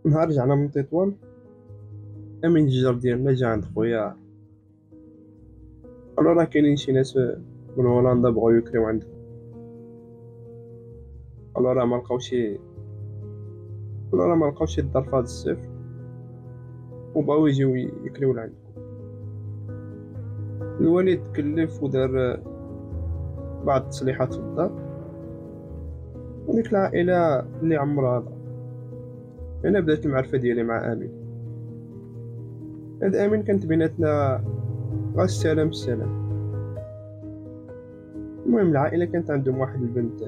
نهار رجعنا من تطوان، امين الجار ديالنا جا عند خويا. قالوا راه كاينين شي ناس من هولندا بغاو يكريو عندك. قالوا راه ما لقاوش الدار في هاد الصيف وبغاو يجيو يكريو لعندكم. الوالد كلف ودار بعض التصليحات في الدار، وديك العائلة اللي عمرها دار. هنا بدات المعرفة ديالي مع امين. هاد امين كانت بيناتنا غا السلام. المهم العائلة كانت عندهم واحد البنت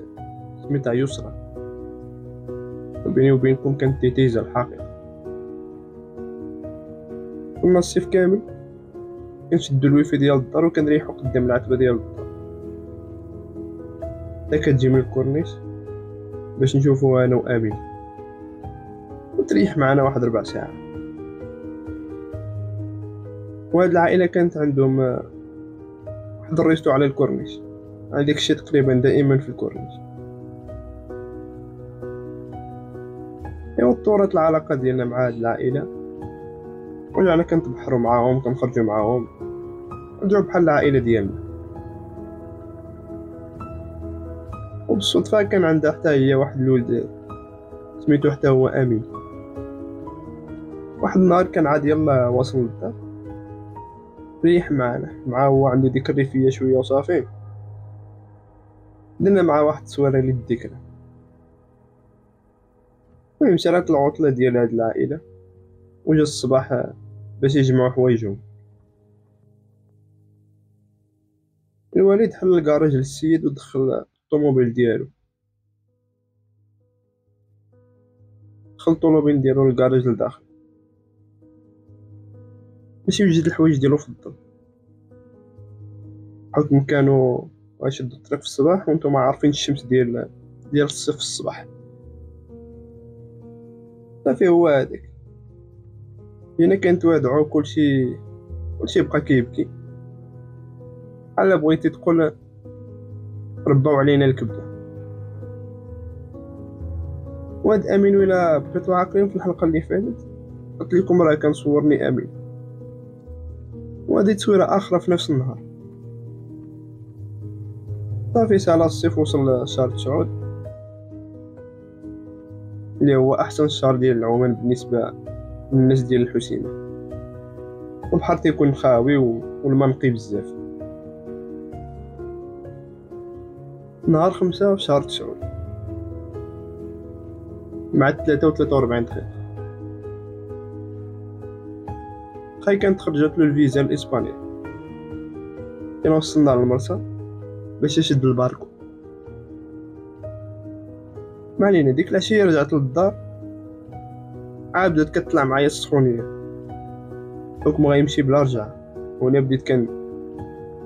سميتها يسرى. بيني وبينكم كانت تيتيزة الحقيقة. كنا الصيف كامل كنشدو الويفي ديال الدار وكنريحو قدام العتبة ديال الدار، حتى كتجي من الكورنيش باش نشوفو انا وامين، وتريح معنا واحد 4 ساعات. وهاد العائلة كانت عندهم واحد الريستو على الكورنيش، هاديك الشي تقريبا دائما في الكورنيش. ايوا طورت العلاقة ديالنا مع هاد العائلة، ولعنا كنتبحرو معاهم كنخرجو معاهم، رجعو بحال العائلة ديالنا. وبالصدفة كان عندها حتى هي واحد الولد سميتو حتى هو امين. واحد النهار كان عاد يلا واصل للدار، ريح معانا، مع هو عنده ديك الريفية شوية وصافي. درنا مع واحد التصويرة للذكرى. المهم شرات العطلة ديال هاد العائلة، وجا الصباح باش يجمعوا حوايجهم. الوالد حل الكراج للسيد ودخل الطوموبيل ديالو، دخل الطوموبيل ديالو للكراج لداخل باش يوجد الحوايج ديالو في الدار، بحكم كانوا غيشدو الطريق في الصباح وانتم عارفين الشمس ديال الصيف في الصباح. صافي هو هذاك هنا كنتوادعو، كلشي بقى كيبكي، بحال بغيتي تقول رباو علينا الكبده. وهاد امين ولا بقيتو عاقلين في الحلقه اللي فاتت قلت لكم راه كان صورني امين، وهادي تصويره اخرى في نفس النهار. صافي سالا الصيف وصل شهر 9 اللي هو احسن شهر ديال العومان بالنسبه للناس ديال الحسيمه، والبحر تيكون خاوي والما نقي بزاف. نهار 5 في شهر 9 مع 43 دقيقة خاي كانت خرجت له الفيزا الإسبانية. كنا وصلنا للمرسى باش يشد الباركو. ما علينا، ديك العشية رجعت للدار، عاد بدات كتطلع معايا السخونية، حكم غيمشي بلا رجعة. وانا بديت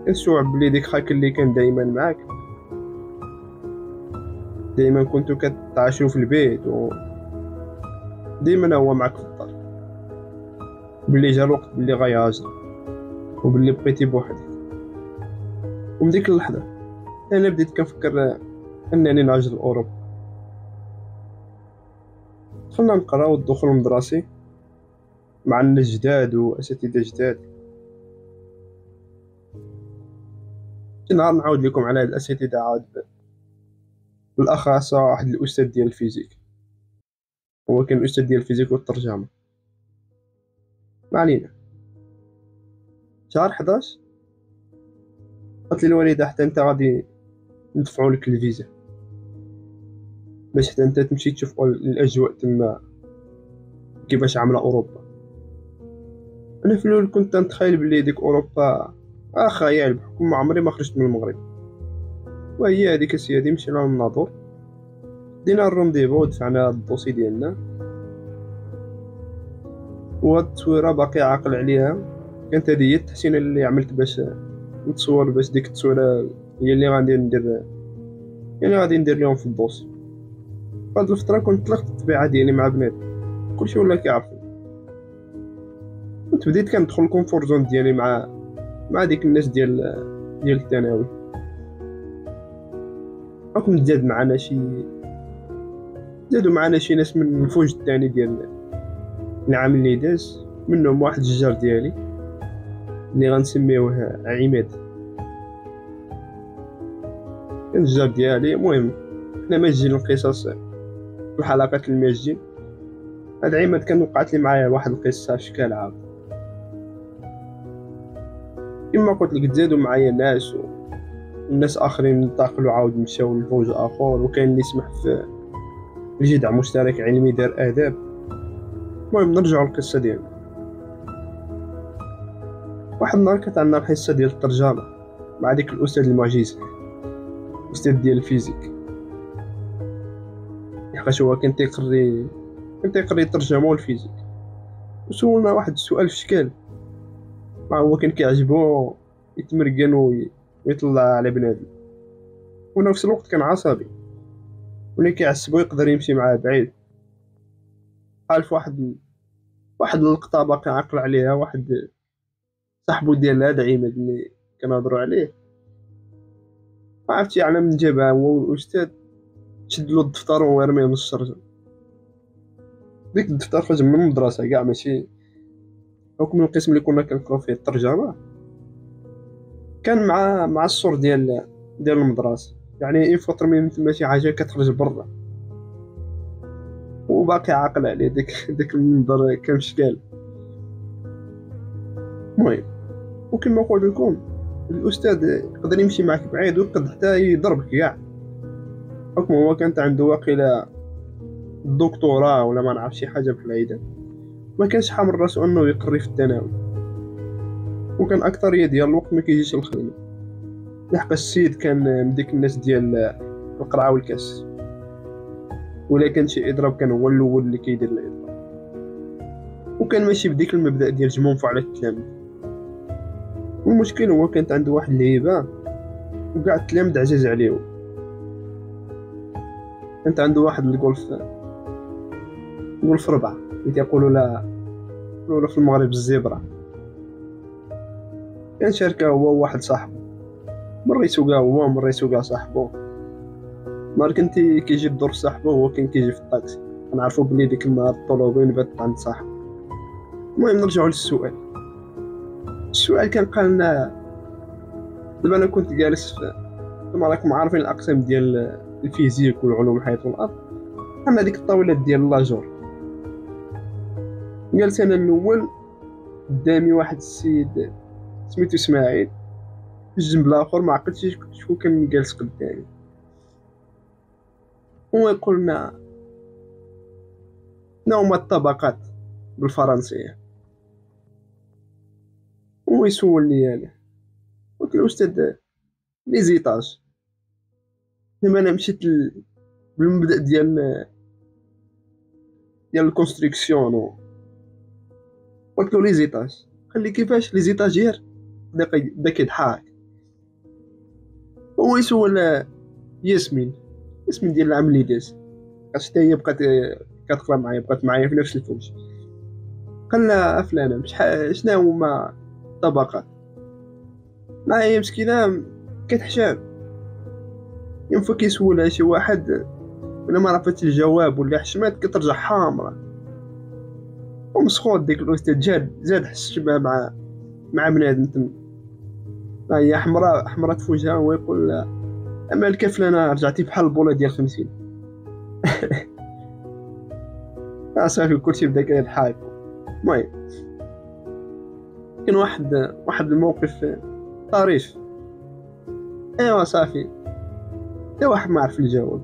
كنستوعب بلي ديك خاك اللي كان دايما معاك، دايما كنتو كتعاشرو في البيت ودايما هو معاك في الدار، بلي جا الوقت بلي غيهاجر وبلي بقيتي بوحدك. ومن ديك اللحظة انا بديت كنفكر انني نهاجر لاوروبا. دخلنا نقراو الدخول المدرسي مع الناس جداد واساتذه جداد. شي نهار نعاود لكم على هاد الاساتذه، عاد بالاخص واحد الاستاذ ديال الفيزيك، هو كان الاستاذ ديال الفيزيك والترجمه. ما علينا. شهر 11 قالت لي الوالده حتى انت غادي ندفعوا لك الفيزا باش حتى انت تمشي تشوف الاجواء تما كيفاش عامله اوروبا. انا في الاول كنت نتخيل بلي ديك اوروبا خيال، بحكم ما عمري ما خرجت من المغرب. وهي هذيك السيادة مشينا للناظور، دينا الرونديفو ودفعنا الدوسي ديالنا. وهاد التصويره باقي عاقل عليها، كانت هذه هي التحسين اللي عملت باش نتصور، باش ديك التصويره هي اللي غادي ندير، يعني غادي ندير لهم في الدوسي. فهاد الفتره كنت طلقت الطبيعه ديالي مع بنات، كلشي ولا كيعرفني. كنت بديت كندخل الكونفور زون ديالي مع ديك الناس ديال الثانوي. راكم زادوا معنا شي ناس من الفوج الثاني ديالنا، العام اللي داز منهم واحد الجار ديالي اللي غنسميوه عماد. كان الجار ديالي. المهم حنا ماجين القصص في الحلقات الماجين. هاد عماد كان وقعت لي معايا واحد القصه في شكل عام. كما قلت لك تزادوا معايا ناس والناس اخرين انتقلوا عاود مشاو لفوج اخر، وكاين اللي يسمح في الجدع مشترك علمي دار اداب. المهم نرجعوا للقصه ديالنا. واحد النهار كانت عندنا الحصه ديال الترجمه مع ديك الاستاذ المعجز، الاستاذ ديال الفيزيك، حيت هو كان تيقري الترجمه والفيزيك. وسولنا واحد السؤال في شكل ما هو كان كيعجبو يتمرقن ويطلع على بنادم، ونفس الوقت كان عصبي، واللي كيعصبو يقدر يمشي معاه بعيد. قال في واحد اللقطه باقي عاقل عليها، واحد صاحبو ديال هذا عماد اللي كنهضروا عليه، ما عرفتش على من جابها هو والاستاذ، شد له الدفتر ورميه من الشرجه. ديك الدفتر خرج من المدرسه كاع، ماشي حكم القسم اللي كنا كنقراو فيه الترجمه كان مع السور ديال المدرسه، يعني اي فتره من تما شي حاجه كتخرج برا، وباقي عاقل عليه. ديك المنظر كان شكال. المهم وكما قلت لكم الاستاذ يقدر يمشي معك بعيد ويقدر حتى يضربك كاع، حكم هو كانت عنده واقيلا الدكتوراه ولا ما نعرف شي حاجه بحال هيدا. ما كانش حامل راسو انه يقري في الثانوي، وكان اكثريه ديال الوقت ما كيجيش الخدمه، لحق السيد كان من ديك الناس ديال القرعه والكاس، ولا كان شي اضراب كان هو الاول اللي كيدير الاضراب. وكان ماشي بديك المبدا ديال جمع على التلاميذ. والمشكل هو كانت عنده واحد الهيبه وكاع التلاميذ عزاز عليه. كانت عنده واحد الجولف 4 اللي تيقولوا لا في المغرب الزبره. كان شاركه هو وواحد صاحبه، مرة يسوقها هو مرة يسوقها صاحبه. نهار كنت كيجي الدور صاحبه هو كان كيجي في الطاكسي، كنعرفو بلي ديك النهار الطوموبيل بات عند صاحبه. المهم نرجعو للسؤال. السؤال كان قالنا دابا انا كنت جالس كما راكم عارفين الاقسام ديال الفيزيك والعلوم الحياة والارض، عندنا ديك الطاولات ديال لاجور. جالس انا الاول قدامي واحد السيد سميتو اسماعيل، في الجنب الاخر ما عقلتش شكون كان جالس قدامي. هو يقول لنا شنو هما الطبقات بالفرنسيه، هو يسولني انا. قلت له استاذ لي زيتاج. دابا انا مشيت بالمبدا ديال الكونستركسيون، قلت له لي زيتاج. قال لي كيفاش لي زيتاجير؟ بدا كيضحك. هو يسول ياسمين ديال العام اللي داز، حتى هي بقات كتقرا معايا، بقات معايا في نفس الفوج. قال لها فلانه شنو هما الطبقات؟ ما هي مسكينه كتحشام، ينفع كيسولها شي واحد ولا ما عرفتش الجواب ولا حشمات كترجع حامره ومسخوط. ديك الاستاذ زاد حشمها مع بنادم تما، هي حمراء في وجهها، ويقول لها مالك فلانه رجعتي بحال البوله ديال 50. صافي كلشي بدا كيضحك. المهم كان واحد الموقف طريف. ايوا صافي حتى واحد ما عرف الجواب،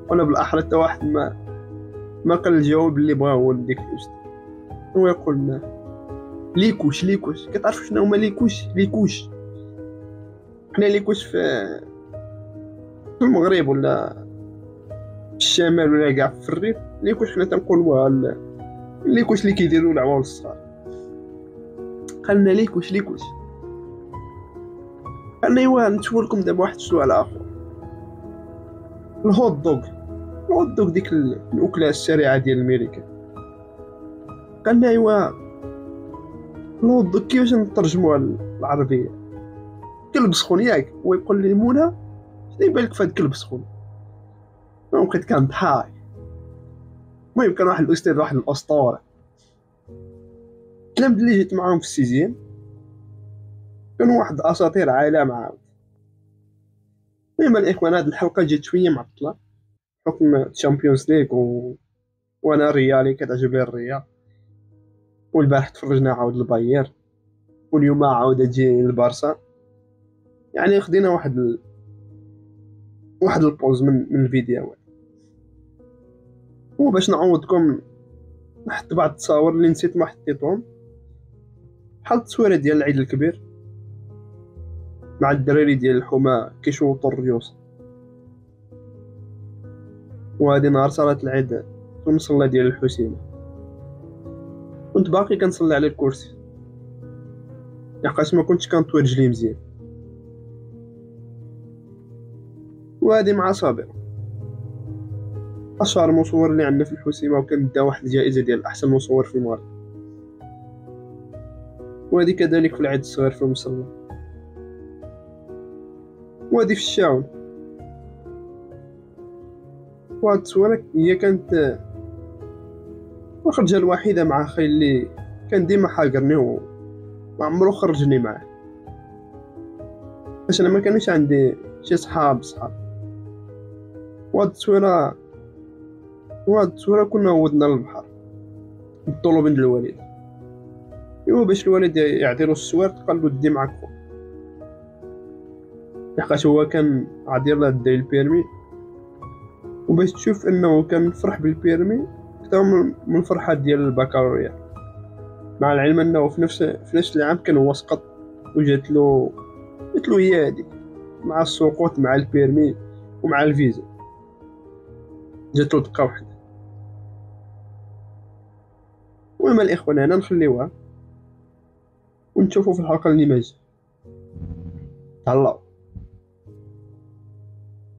ولا بالاحرى حتى واحد ما قال الجواب اللي بغاه هو ديك الاستاذ. هو يقول لنا ليكوش. كتعرفوا شنو هما ليكوش؟ حنا ليكوش في المغرب ولا في الشمال ولا كاع في الريف، ليكوش حنا تنقولوها ليكوش اللي كيديروا العوام الصغار. قالنا ليكوش. قالنا ايوا نسولكم دابا واحد السؤال اخر. الهوت دوغ ديك الاكله السريعه ديال الميريكان. قالنا ايوا الهوت دوغ كيفاش نترجموها للعربيه؟ كلب سخون ياك؟ ويقول لي منى شنو يبان لك في هاد كلب سخون؟ بقيت كنضحك. المهم كان واحد الاستاذ واحد الاسطوره التلاميذ اللي جيت معاهم في السيزيام كانوا واحد اساطير عالم عاود. المهم الاخوان، هاد الحلقه جات شويه معطله بحكم تشامبيونز ليغ وانا ريالي كتعجبني الريال، والبارح تفرجنا عاود الباير، واليوم عاود تجي البارسا. يعني خدينا واحد البوز من الفيديوهات، وباش نعوضكم نحط بعض التصاور اللي نسيت ما حطيتهم، بحال التصويره ديال العيد الكبير مع الدراري ديال الحومه كيشوطوا الريوس. وهذه نهار صلاة العيد في المصلى ديال الحسينة، كنت باقي كنصلي على الكرسي لحقاش ما كنتش كنطوي رجلي مزيان. وهذه مع صابر اشهر مصور اللي عندنا في الحسيمه، وكان دا واحد الجائزه ديال احسن مصور في المغرب. وهذه كذلك في العيد الصغير في المصلى. وهذه في الشاون. وهاد التصويره هي كانت الخرجه الوحيده مع خي اللي كان ديما حاقرني وما عمرو خرجني معاه، باش انا ما كانش عندي شي صحاب. وهاد التصويره كنا ودنا للبحر بالطلب من الوالد. باش الوالد يعطيلو السوار قال له دي معاك فوق، لحقاش هو كان عادي يلاه داي البيرمي. وباش تشوف انه كان فرح بالبيرمي اكثر من الفرحه ديال البكالوريا، مع العلم انه في نفس العام كان هو سقط وجات له هي هادي مع السقوط مع البيرمي ومع الفيزا جات له دقه واحده. المهم الاخوان هنا نخليوها ونشوفوا في الحلقه اللي ماجي. تهلاو.